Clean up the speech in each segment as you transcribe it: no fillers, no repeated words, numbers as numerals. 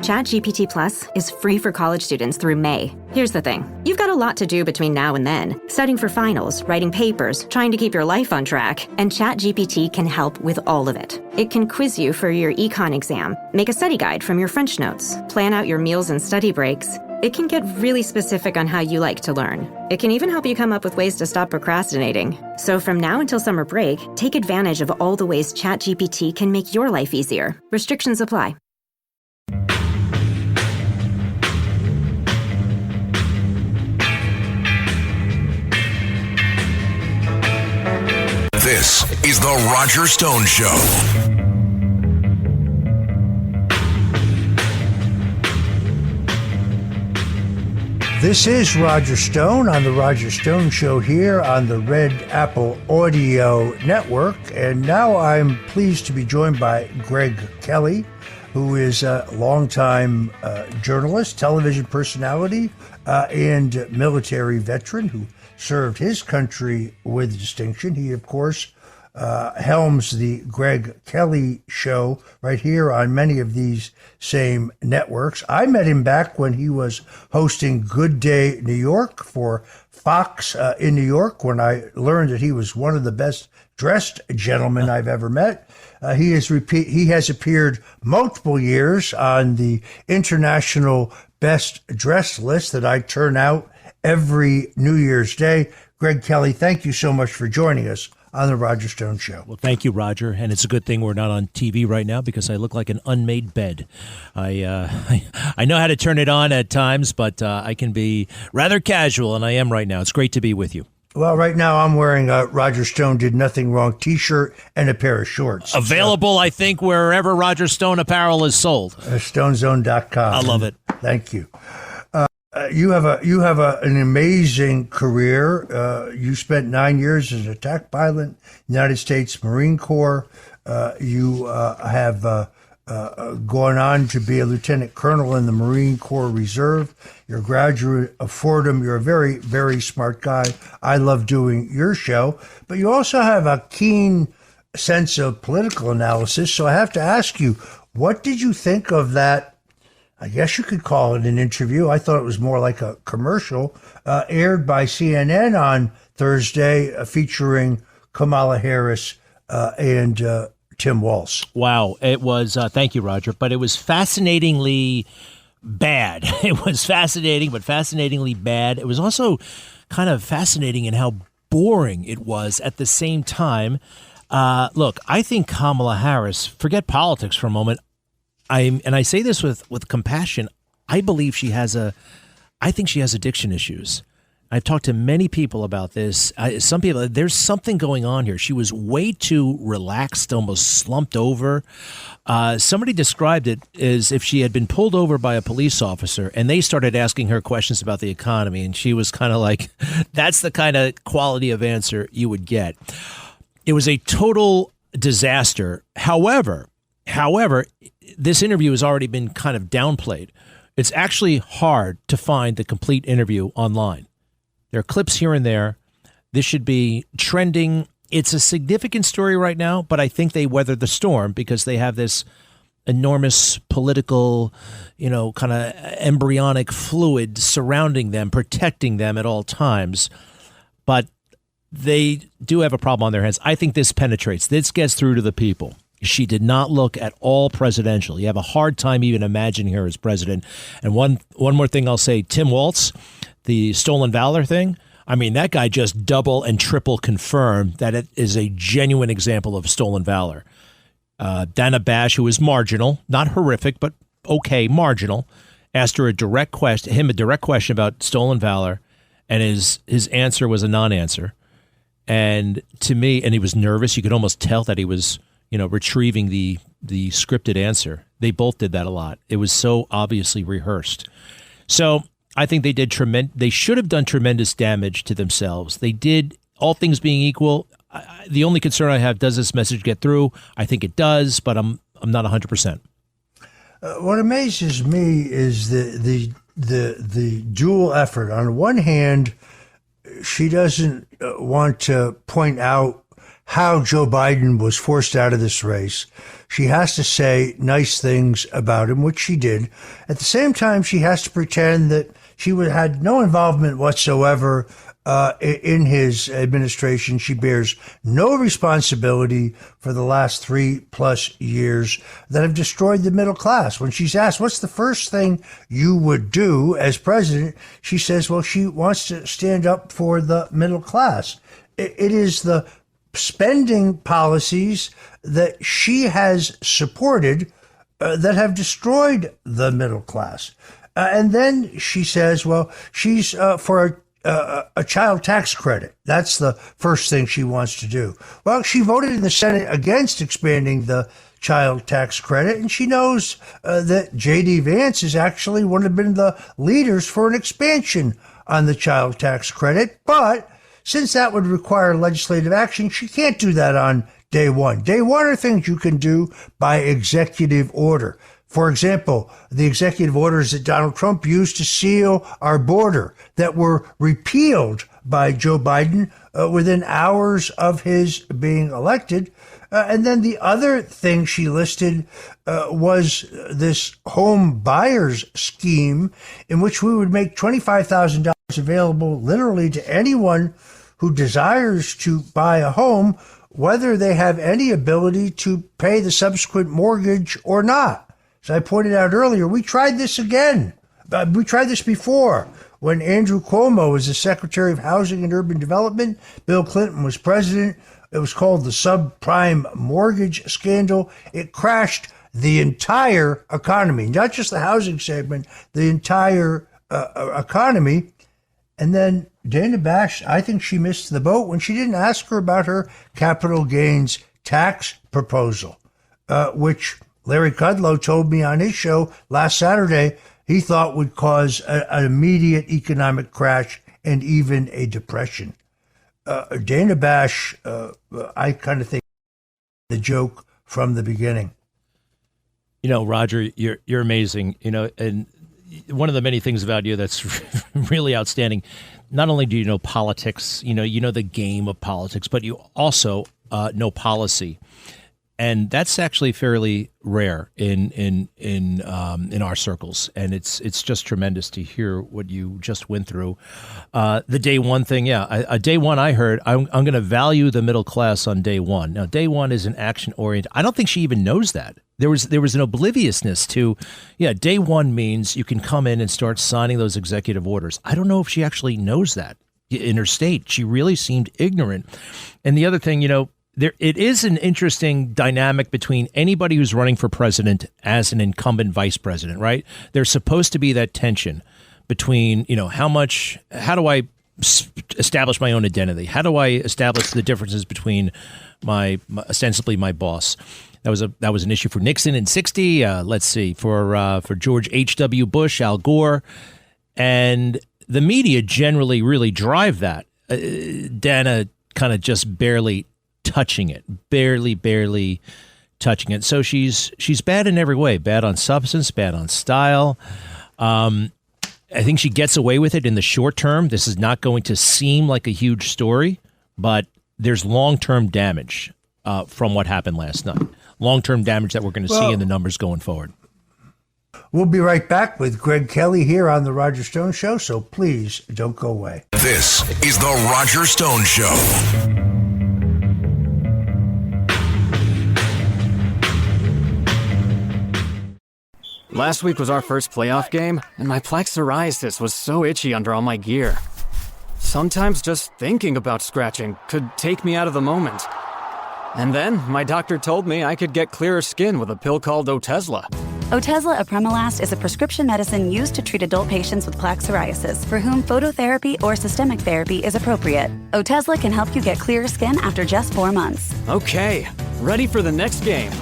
ChatGPT Plus is free for college students through May. Here's the thing. You've got a lot to do between now and then. Studying for finals, writing papers, trying to keep your life on track. And ChatGPT can help with all of it. It can quiz you for your econ exam, make a study guide from your French notes, plan out your meals and study breaks. It can get really specific on how you like to learn. It can even help you come up with ways to stop procrastinating. So from now until summer break, take advantage of all the ways ChatGPT can make your life easier. Restrictions apply. This is The Roger Stone Show. This is Roger Stone on The Roger Stone Show here on the Red Apple Audio Network. And now I'm pleased to be joined by Greg Kelly, who is a longtime journalist, television personality, and military veteran who served his country with distinction. He, of course, helms the Greg Kelly Show right here on many of these same networks. I met him back when he was hosting Good Day New York for Fox in New York, when I learned that he was one of the best dressed gentlemen I've ever met. He has appeared multiple years on the international best dressed list that I turn out every New Year's Day. Greg Kelly, thank you so much for joining us on the Roger Stone Show. Well, thank you, Roger. And it's a good thing we're not on TV right now because I look like an unmade bed. I know how to turn it on at times, but I can be rather casual, and I am right now. It's great to be with you. Well, right now I'm wearing a Roger Stone Did Nothing Wrong t-shirt and a pair of shorts. Available, I think, wherever Roger Stone apparel is sold. StoneZone.com. I love it. Thank you. You have an amazing career. You spent 9 years as an attack pilot, United States Marine Corps. You have gone on to be a lieutenant colonel in the Marine Corps Reserve. You're a graduate of Fordham. You're a very, very smart guy. I love doing your show. But you also have a keen sense of political analysis. So I have to ask you, what did you think of that? I guess you could call it an interview. I thought it was more like a commercial, aired by CNN on Thursday, featuring Kamala Harris and Tim Walz. Wow. It was, thank you, Roger, but it was fascinatingly bad. It was fascinating, but fascinatingly bad. It was also kind of fascinating in how boring it was at the same time. Look, I think Kamala Harris, forget politics for a moment, and I say this with compassion, I believe I think she has addiction issues. I've talked to many people about this. Some people, there's something going on here. She was way too relaxed, almost slumped over. Somebody described it as if she had been pulled over by a police officer and they started asking her questions about the economy. And she was kind of like, that's the kind of quality of answer you would get. It was a total disaster. However, this interview has already been kind of downplayed. It's actually hard to find the complete interview online. There are clips here and there. This should be trending. It's a significant story right now, but I think they weathered the storm because they have this enormous political, kind of embryonic fluid surrounding them, protecting them at all times. But they do have a problem on their hands. I think this penetrates. This gets through to the people. She did not look at all presidential. You have a hard time even imagining her as president. And one more thing I'll say, Tim Walz, the stolen valor thing, I mean, that guy just double and triple confirmed that it is a genuine example of stolen valor. Dana Bash, who is marginal, not horrific, but okay, marginal, asked her a direct question about stolen valor, and his answer was a non-answer. And to me, and he was nervous. You could almost tell that he was retrieving the scripted answer. They both did that a lot. It was so obviously rehearsed. So I think they should have done tremendous damage to themselves. They did, all things being equal. The only concern I have, does this message get through? I think it does, but I'm not 100%. What amazes me is the dual effort. On one hand, she doesn't want to point out how Joe Biden was forced out of this race. She has to say nice things about him, which she did. At the same time, she has to pretend that she had no involvement whatsoever in his administration. She bears no responsibility for the last 3+ years that have destroyed the middle class. When she's asked, what's the first thing you would do as president? She says, well, she wants to stand up for the middle class. It is the spending policies that she has supported that have destroyed the middle class. And then she says, well, she's for a child tax credit. That's the first thing she wants to do. Well, she voted in the Senate against expanding the child tax credit, and she knows that J.D. Vance has actually been the leaders for an expansion on the child tax credit. But since that would require legislative action, she can't do that on day one. Day one are things you can do by executive order. For example, the executive orders that Donald Trump used to seal our border that were repealed by Joe Biden within hours of his being elected. And then the other thing she listed was this home buyers scheme in which we would make $25,000 available literally to anyone who desires to buy a home, whether they have any ability to pay the subsequent mortgage or not. As I pointed out earlier, we tried this again. We tried this before. When Andrew Cuomo was the Secretary of Housing and Urban Development, Bill Clinton was president. It was called the subprime mortgage scandal. It crashed the entire economy, not just the housing segment, the entire economy. And then Dana Bash, I think she missed the boat when she didn't ask her about her capital gains tax proposal, which Larry Kudlow told me on his show last Saturday he thought would cause an immediate economic crash and even a depression. Dana Bash, I kind of think the joke from the beginning. You know, Roger, you're amazing. You know, and one of the many things about you that's really outstanding. Not only do you know politics, you know the game of politics, but you also know policy. And that's actually fairly rare in our circles, and it's just tremendous to hear what you just went through. The day one thing, day one I heard I'm going to value the middle class on day one. Now, day one is an action oriented. I don't think she even knows that. There was an obliviousness to, day one means you can come in and start signing those executive orders. I don't know if she actually knows that in her state. She really seemed ignorant. And the other thing, it is an interesting dynamic between anybody who's running for president as an incumbent vice president, right? There's supposed to be that tension between, how do I establish my own identity? How do I establish the differences between my ostensibly my boss? That was an issue for Nixon in 1960. Let's see, for George H.W. Bush, Al Gore, and the media generally really drive that. Dana kind of just barely touching it, barely touching it. So she's bad in every way, bad on substance, bad on style. I think she gets away with it in the short term. This is not going to seem like a huge story, but there's long-term damage from what happened last night. Long-term damage that we're going to see in the numbers going forward. We'll be right back with Greg Kelly here on The Roger Stone Show, so please don't go away. This is The Roger Stone Show. Last week was our first playoff game, and my plaque psoriasis was so itchy under all my gear. Sometimes just thinking about scratching could take me out of the moment. And then my doctor told me I could get clearer skin with a pill called Otezla. Otezla apremilast is a prescription medicine used to treat adult patients with plaque psoriasis for whom phototherapy or systemic therapy is appropriate. Otezla can help you get clearer skin after just 4 months. Okay, ready for the next game.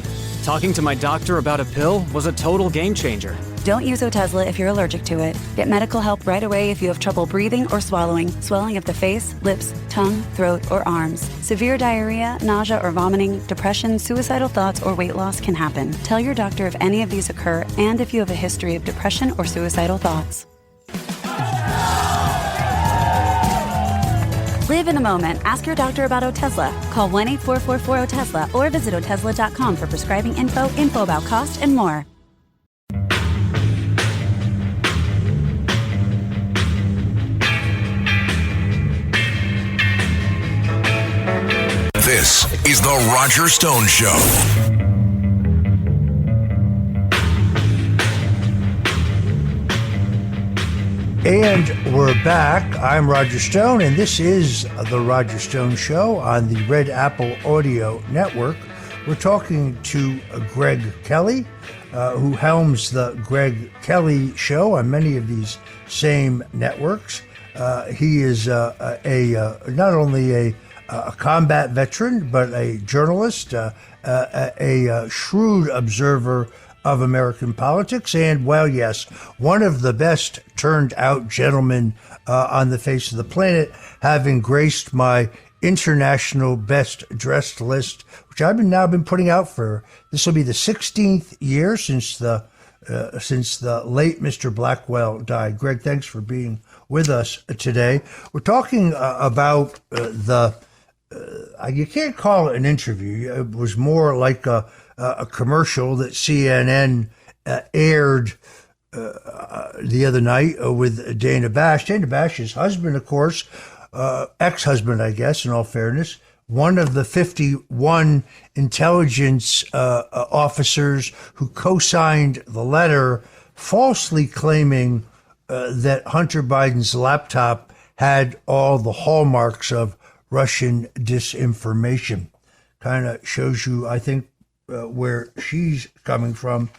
Talking to my doctor about a pill was a total game changer. Don't use Otezla if you're allergic to it. Get medical help right away if you have trouble breathing or swallowing, swelling of the face, lips, tongue, throat, or arms. Severe diarrhea, nausea or vomiting, depression, suicidal thoughts, or weight loss can happen. Tell your doctor if any of these occur and if you have a history of depression or suicidal thoughts. Live in a moment. Ask your doctor about Otezla. Call 1-844-4-OTESLA or visit Otezla.com for prescribing info about cost, and more. This is The Roger Stone Show. And we're back. I'm Roger Stone, and this is The Roger Stone Show on the Red Apple Audio Network. We're talking to Greg Kelly, who helms the Greg Kelly Show on many of these same networks. He is not only a combat veteran, but a journalist, a shrewd observer of American politics, and, well, yes, one of the best turned out gentlemen on the face of the planet, having graced my international best dressed list, which I've now been putting out for, this will be the 16th year since the late Mr. Blackwell died. Greg, thanks for being with us today. We're talking about you can't call it an interview. It was more like a commercial that CNN aired the other night with Dana Bash. Dana Bash's husband, of course, ex-husband, I guess, in all fairness, one of the 51 intelligence officers who co-signed the letter falsely claiming that Hunter Biden's laptop had all the hallmarks of Russian disinformation. Kind of shows you, I think, where she's coming from.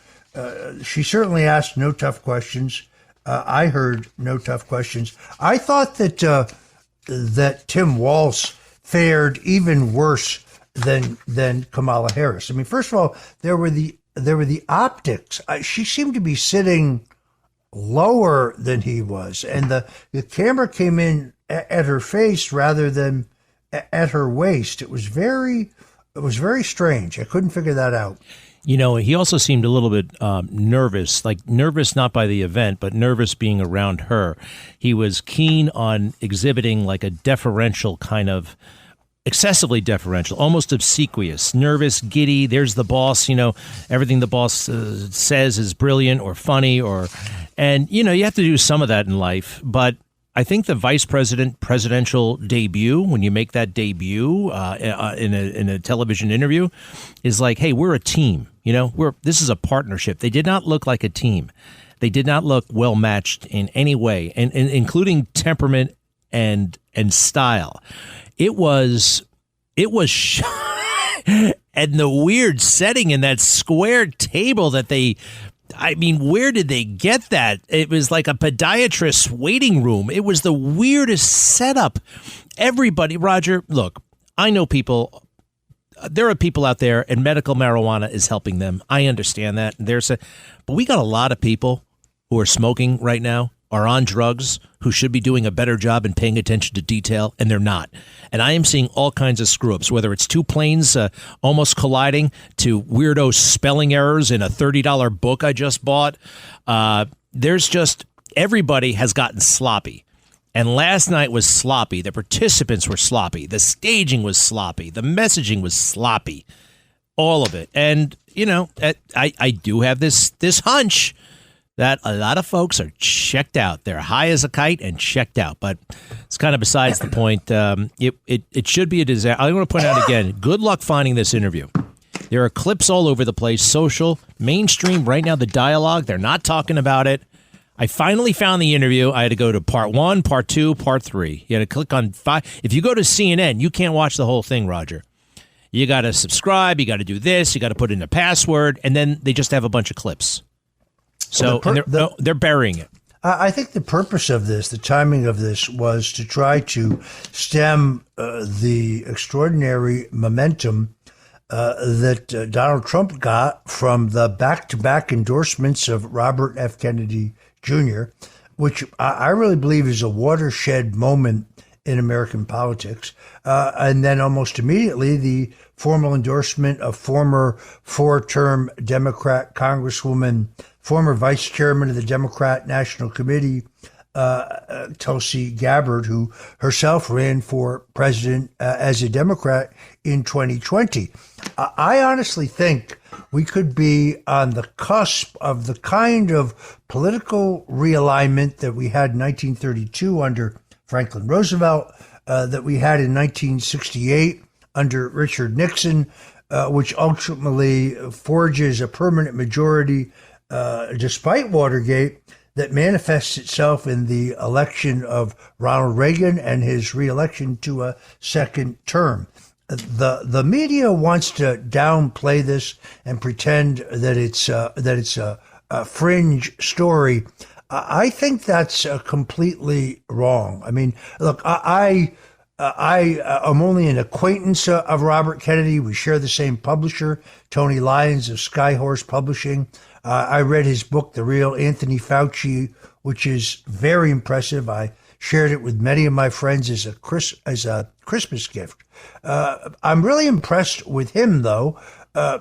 She certainly asked no tough questions. I heard no tough questions. I thought that Tim Walz fared even worse than Kamala Harris. I mean, first of all, there were the optics. She seemed to be sitting lower than he was, and the camera came in at her face rather than at her waist. It was very strange. I couldn't figure that out. You know, he also seemed a little bit nervous not by the event, but nervous being around her. He was keen on exhibiting like a deferential kind of, excessively deferential, almost obsequious, nervous, giddy. There's the boss, everything the boss says is brilliant or funny and you have to do some of that in life, but I think the vice presidential debut, when you make that debut in a television interview, is like, hey, we're a team. This is a partnership. They did not look like a team. They did not look well matched in any way, and including temperament and style. It was, and the weird setting in that square table that they. I mean, where did they get that? It was like a podiatrist's waiting room. It was the weirdest setup. Everybody, Roger, look, I know people. There are people out there, and medical marijuana is helping them. I understand that. But we got a lot of people who are smoking right now, are on drugs, who should be doing a better job in paying attention to detail, and they're not. And I am seeing all kinds of screw-ups, whether it's two planes almost colliding to weirdo spelling errors in a $30 book I just bought. There's just, everybody has gotten sloppy. And last night was sloppy. The participants were sloppy. The staging was sloppy. The messaging was sloppy. All of it. And, I do have this hunch that a lot of folks are checked out. They're high as a kite and checked out. But it's kind of besides the point. It should be a disaster. I want to point out again, good luck finding this interview. There are clips all over the place, social, mainstream. Right now, the dialogue, they're not talking about it. I finally found the interview. I had to go to part 1, part 2, part 3. You had to click on 5. If you go to CNN, you can't watch the whole thing, Roger. You got to subscribe. You got to do this. You got to put in a password. And then they just have a bunch of clips. So they're burying it. I think the purpose of this, the timing of this, was to try to stem the extraordinary momentum that Donald Trump got from the back-to-back endorsements of Robert F. Kennedy Jr., which I really believe is a watershed moment in American politics. And then almost immediately, the formal endorsement of former 4-term Democrat Congresswoman, former vice chairman of the Democrat National Committee, Tulsi Gabbard, who herself ran for president as a Democrat in 2020. I honestly think we could be on the cusp of the kind of political realignment that we had in 1932 under Franklin Roosevelt, that we had in 1968 under Richard Nixon, which ultimately forges a permanent majority despite Watergate, that manifests itself in the election of Ronald Reagan and his reelection to a second term. The media wants to downplay this and pretend that it's a fringe story. I think that's completely wrong. I mean, look, I am only an acquaintance of Robert Kennedy. We share the same publisher, Tony Lyons of Skyhorse Publishing. I read his book, The Real Anthony Fauci, which is very impressive. I shared it with many of my friends as a Christmas gift. I'm really impressed with him, though.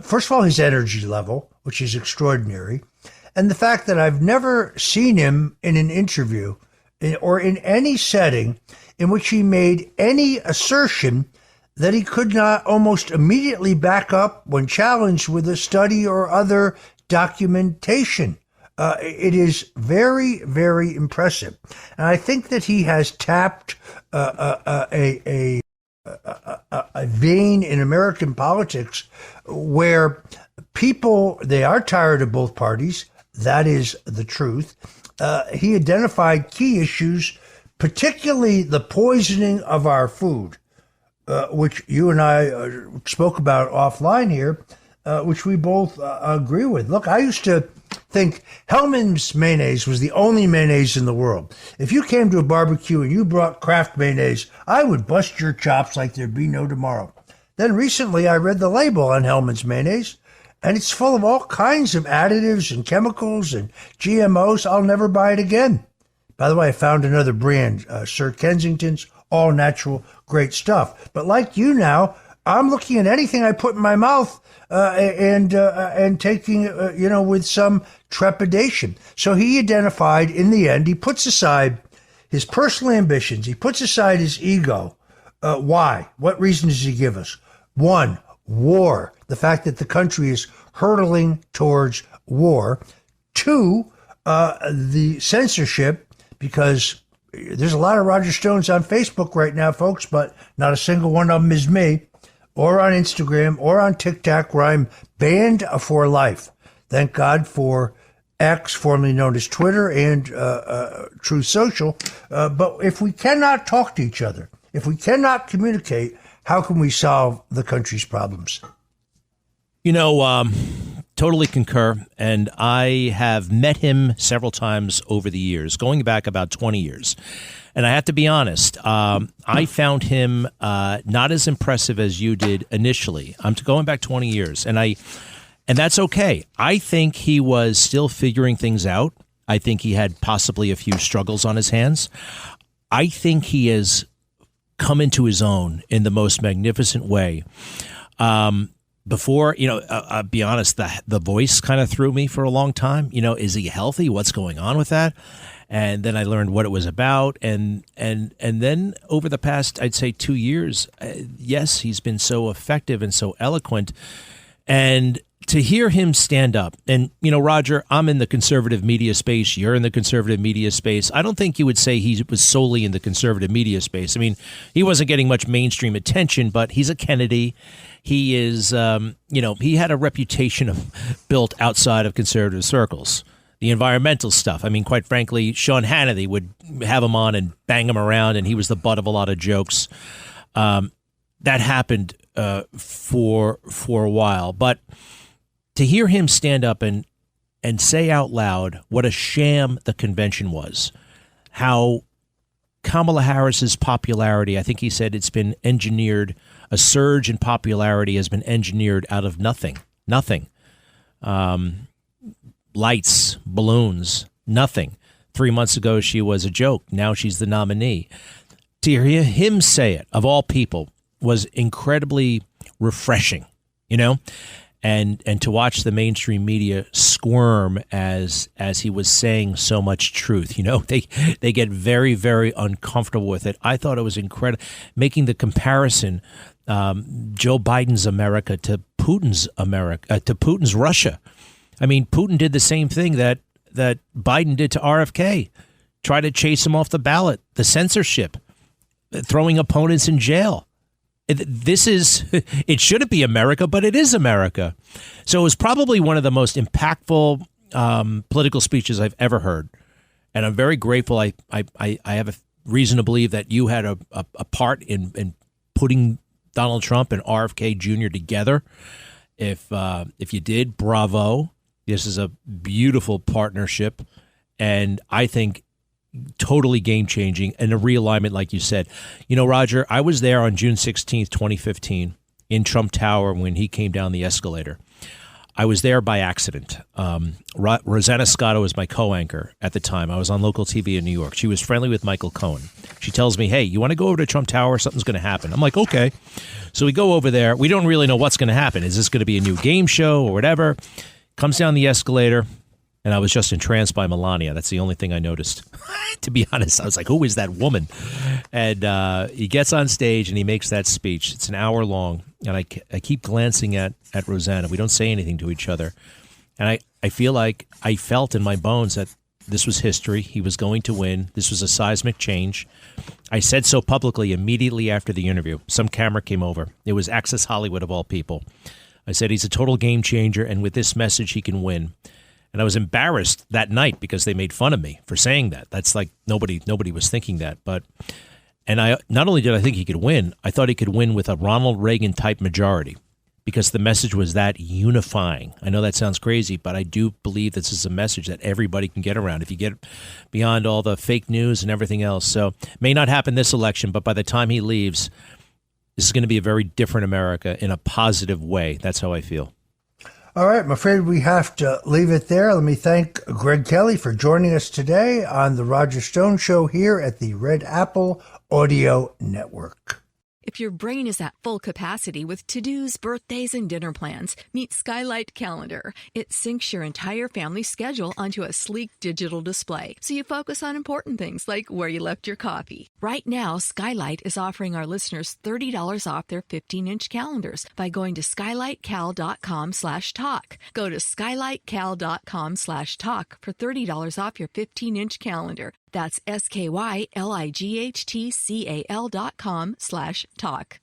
First of all, his energy level, which is extraordinary, and the fact that I've never seen him in an interview or in any setting in which he made any assertion that he could not almost immediately back up when challenged with a study or other documentation. It is very, very impressive. And I think that he has tapped a vein in American politics where people, they are tired of both parties. That is the truth. He identified key issues, particularly the poisoning of our food, which you and I spoke about offline here, which we both agree with. Look, I used to think Hellmann's mayonnaise was the only mayonnaise in the world. If you came to a barbecue and you brought Kraft mayonnaise, I would bust your chops like there'd be no tomorrow. Then recently I read the label on Hellmann's mayonnaise, and it's full of all kinds of additives and chemicals and GMOs. I'll never buy it again. By the way, I found another brand, Sir Kensington's, all natural, great stuff. But like you now, I'm looking at anything I put in my mouth and taking, with some trepidation. So he identified, in the end, he puts aside his personal ambitions. He puts aside his ego. Why? What reason does he give us? One, war. The fact that the country is hurtling towards war. Two, the censorship, because there's a lot of Roger Stones on Facebook right now, folks, but not a single one of them is me, or on Instagram, or on TikTok, where I'm banned for life. Thank God for X, formerly known as Twitter, and Truth Social. But if we cannot talk to each other, if we cannot communicate, how can we solve the country's problems? Totally concur. And I have met him several times over the years, going back about 20 years. And I have to be honest, I found him not as impressive as you did initially. I'm going back 20 years, and that's okay. I think he was still figuring things out. I think he had possibly a few struggles on his hands. I think he has come into his own in the most magnificent way. Before, I'll be honest, the voice kind of threw me for a long time. Is he healthy? What's going on with that? And then I learned what it was about. And then over the past, I'd say 2 years, yes, he's been so effective and so eloquent. And to hear him stand up, and, Roger, I'm in the conservative media space. You're in the conservative media space. I don't think you would say he was solely in the conservative media space. I mean, he wasn't getting much mainstream attention, but he's a Kennedy. He is, he had a reputation built outside of conservative circles. The environmental stuff. I mean, quite frankly, Sean Hannity would have him on and bang him around, and he was the butt of a lot of jokes. That happened for a while. But to hear him stand up and say out loud what a sham the convention was, how Kamala Harris's popularity, I think he said it's been engineered, a surge in popularity has been engineered out of nothing. Lights, balloons, nothing. 3 months ago, she was a joke. Now she's the nominee. To hear him say it, of all people, was incredibly refreshing, and to watch the mainstream media squirm as he was saying so much truth. You know, they get very, very uncomfortable with it. I thought it was incredible, making the comparison, Joe Biden's America to Putin's America, to Putin's Russia. I mean, Putin did the same thing that Biden did to RFK, try to chase him off the ballot, the censorship, throwing opponents in jail. It shouldn't be America, but it is America. So it was probably one of the most impactful political speeches I've ever heard. And I'm very grateful. I have a reason to believe that you had a part in putting Donald Trump and RFK Jr. together. If you did, bravo. This is a beautiful partnership. And I think totally game-changing and a realignment, like you said. You know, Roger, I was there on June 16th, 2015, in Trump Tower when he came down the escalator. I was there by accident. Rosanna Scotto was my co-anchor at the time. I was on local TV in New York. She was friendly with Michael Cohen. She tells me, hey, you want to go over to Trump Tower? Something's going to happen. I'm like, okay. So we go over there. We don't really know what's going to happen. Is this going to be a new game show or whatever? Comes down the escalator. And I was just entranced by Melania. That's the only thing I noticed. To be honest, I was like, who is that woman? And he gets on stage and he makes that speech. It's an hour long. And I keep glancing at Rosanna. We don't say anything to each other. And I feel like I felt in my bones that this was history. He was going to win. This was a seismic change. I said so publicly immediately after the interview. Some camera came over. It was Access Hollywood of all people. I said, he's a total game changer. And with this message, he can win. And I was embarrassed that night because they made fun of me for saying that. That's like nobody was thinking that. And I not only did I think he could win, I thought he could win with a Ronald Reagan type majority because the message was that unifying. I know that sounds crazy, but I do believe this is a message that everybody can get around if you get beyond all the fake news and everything else. So it may not happen this election, but by the time he leaves, this is going to be a very different America in a positive way. That's how I feel. All right, I'm afraid we have to leave it there. Let me thank Greg Kelly for joining us today on the Roger Stone Show here at the Red Apple Audio Network. If your brain is at full capacity with to-dos, birthdays, and dinner plans, meet Skylight Calendar. It syncs your entire family schedule onto a sleek digital display, so you focus on important things like where you left your coffee. Right now, Skylight is offering our listeners $30 off their 15-inch calendars by going to skylightcal.com/talk. Go to skylightcal.com/talk for $30 off your 15-inch calendar. That's skylightcal.com/talk.